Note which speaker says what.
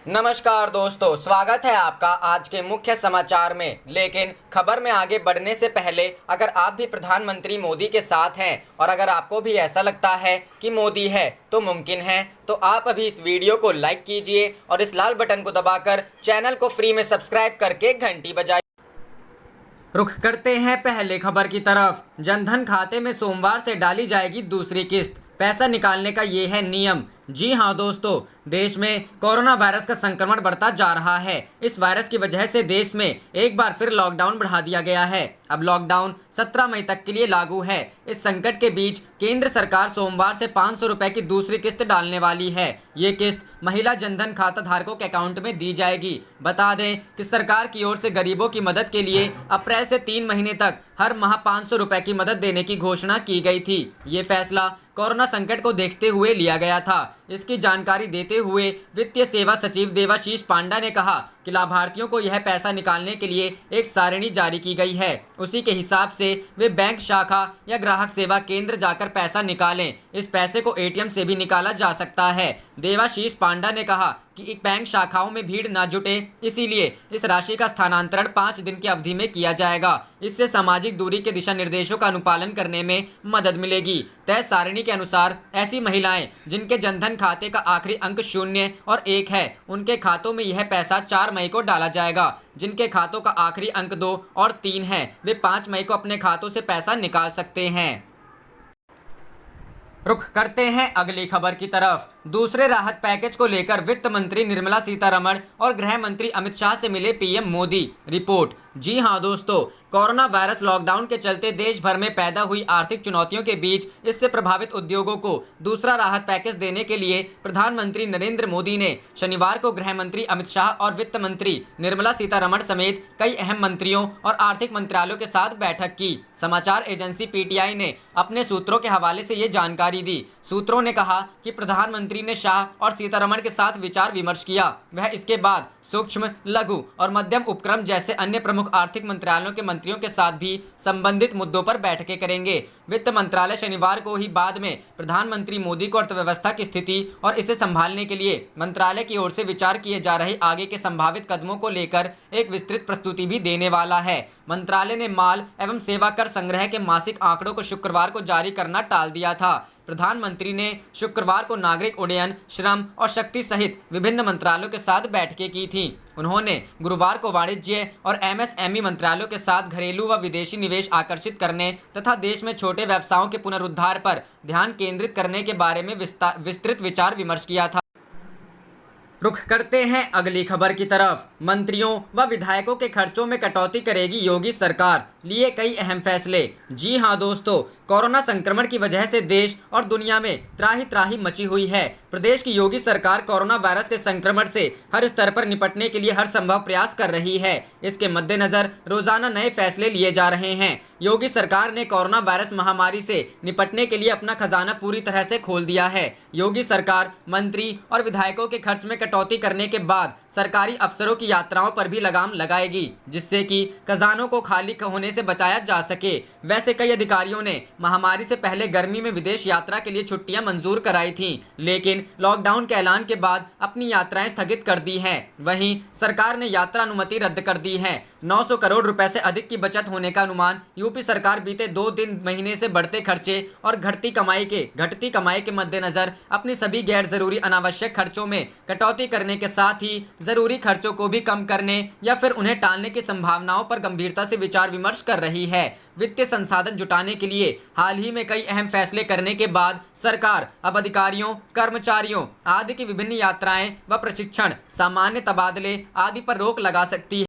Speaker 1: नमस्कार दोस्तों, स्वागत है आपका आज के मुख्य समाचार में। लेकिन खबर में आगे बढ़ने से पहले अगर आप भी प्रधानमंत्री मोदी के साथ हैं और अगर आपको भी ऐसा लगता है कि मोदी है तो मुमकिन है, तो आप अभी इस वीडियो को लाइक कीजिए और इस लाल बटन को दबाकर चैनल को फ्री में सब्सक्राइब करके घंटी बजाइए। रुख करते हैं पहले खबर की तरफ। जनधन खाते में सोमवार से डाली जाएगी दूसरी किस्त, पैसा निकालने का ये है नियम। जी हां दोस्तों, देश में कोरोना वायरस का संक्रमण बढ़ता जा रहा है। इस वायरस की वजह से देश में एक बार फिर लॉकडाउन बढ़ा दिया गया है। अब लॉकडाउन 17 मई तक के लिए लागू है। इस संकट के बीच केंद्र सरकार सोमवार से 500 रुपए की दूसरी किस्त डालने वाली है। ये किस्त महिला जनधन खाता धारकों के अकाउंट में दी जाएगी। बता दें कि सरकार की ओर से गरीबों की मदद के लिए अप्रैल से 3 महीने तक हर माह 500 रुपए की मदद देने की घोषणा की गई थी। ये फैसला कोरोना संकट को देखते हुए लिया गया था। इसकी जानकारी देते हुए वित्तीय सेवा सचिव देवाशीष पांडा ने कहा कि लाभार्थियों को यह पैसा निकालने के लिए एक सारणी जारी की गई है। उसी के हिसाब से वे बैंक शाखा या ग्राहक सेवा केंद्र जाकर पैसा निकालें। इस पैसे को एटीएम से भी निकाला जा सकता है। देवाशीष पांडा ने कहा कि बैंक शाखाओं में भीड़ न जुटे, इसीलिए इस राशि का स्थानांतरण 5 दिन की अवधि में किया जाएगा। इससे सामाजिक दूरी के दिशा निर्देशों का अनुपालन करने में मदद मिलेगी। तय सारणी के अनुसार ऐसी महिलाएं जिनके जनधन खाते का आखिरी अंक 0 और 1 है, उनके खातों में यह पैसा 4 मई को डाला जाएगा। जिनके खातों का आखिरी अंक 2 और 3 है, वे 5 मई को अपने खातों से पैसा निकाल सकते हैं। रुख करते हैं अगली खबर की तरफ। दूसरे राहत पैकेज को लेकर वित्त मंत्री निर्मला सीतारमण और गृह मंत्री अमित शाह से मिले पीएम मोदी। रिपोर्ट। जी हां दोस्तों, कोरोना वायरस लॉकडाउन के चलते देश भर में पैदा हुई आर्थिक चुनौतियों के बीच इससे प्रभावित उद्योगों को दूसरा राहत पैकेज देने के लिए प्रधानमंत्री नरेंद्र मोदी ने शनिवार को गृह मंत्री अमित शाह और वित्त मंत्री निर्मला सीतारमण समेत कई अहम मंत्रियों और आर्थिक मंत्रालयों के साथ बैठक की। समाचार एजेंसी पीटीआई ने अपने सूत्रों के हवाले से ये जानकारी दी। सूत्रों ने कहा कि प्रधानमंत्री ने शाह और सीतारमण के साथ विचार विमर्श किया। वह इसके बाद सूक्ष्म, लघु और मध्यम उपक्रम जैसे अन्य प्रमुख आर्थिक मंत्रालयों के मंत्रियों के साथ भी संबंधित मुद्दों पर बैठकें करेंगे। वित्त मंत्रालय शनिवार को ही बाद में प्रधानमंत्री मोदी को अर्थव्यवस्था की स्थिति और इसे संभालने के लिए मंत्रालय की ओर से विचार किए जा रहे आगे के संभावित कदमों को लेकर एक विस्तृत प्रस्तुति भी देने वाला है। मंत्रालय ने माल एवं सेवा कर संग्रह के मासिक आंकड़ों को शुक्रवार को जारी करना टाल दिया था। प्रधानमंत्री ने शुक्रवार को नागरिक उड्डयन, श्रम और शक्ति सहित विभिन्न मंत्रालयों के साथ बैठकें की थीं। उन्होंने गुरुवार को वाणिज्य और एमएसएमई मंत्रालयों के साथ घरेलू व विदेशी निवेश आकर्षित करने तथा देश में छोटे व्यवसायों के पुनरुद्धार पर ध्यान केंद्रित करने के बारे में विस्तृत विचार विमर्श किया था। रुख करते हैं अगली खबर की तरफ। मंत्रियों व विधायकों के खर्चों में कटौती करेगी योगी सरकार, लिए कई अहम फैसले। जी हां दोस्तों, कोरोना संक्रमण की वजह से देश और दुनिया में त्राही त्राही मची हुई है। प्रदेश की योगी सरकार कोरोना वायरस के संक्रमण से हर स्तर पर निपटने के लिए हर संभव प्रयास कर रही है। इसके मद्देनजर रोजाना नए फैसले लिए जा रहे हैं। योगी सरकार ने कोरोना वायरस महामारी से निपटने के लिए अपना खजाना पूरी तरह से खोल दिया है। योगी सरकार मंत्री और विधायकों के खर्च में कटौती करने के बाद सरकारी अफसरों की यात्राओं पर भी लगाम लगाएगी, जिससे कि खजानों को खाली होने से बचाया जा सके। वैसे कई अधिकारियों ने महामारी से पहले गर्मी में विदेश यात्रा के लिए छुट्टियां मंजूर कराई थीं, लेकिन लॉकडाउन के ऐलान के बाद अपनी यात्राएं स्थगित कर दी हैं। वहीं सरकार ने यात्रा अनुमति रद्द कर दी है। 900 करोड़ रुपए से अधिक की बचत होने का अनुमान यूपी सरकार बीते 2 महीने से बढ़ते खर्चे और घटती कमाई के मद्देनजर अपनी सभी गैर जरूरी अनावश्यक खर्चों में कटौती करने के साथ ही जरूरी खर्चों को भी कम करने या फिर उन्हें टालने की संभावनाओं पर गंभीरता से विचार विमर्श कर रही है। वित्तीय संसाधन जुटाने के लिए हाल ही में कई अहम फैसले करने के बाद सरकार अब अधिकारियों, कर्मचारियों आदि की विभिन्न यात्राएं व प्रशिक्षण, सामान्य तबादले आदि पर रोक लगा सकती है।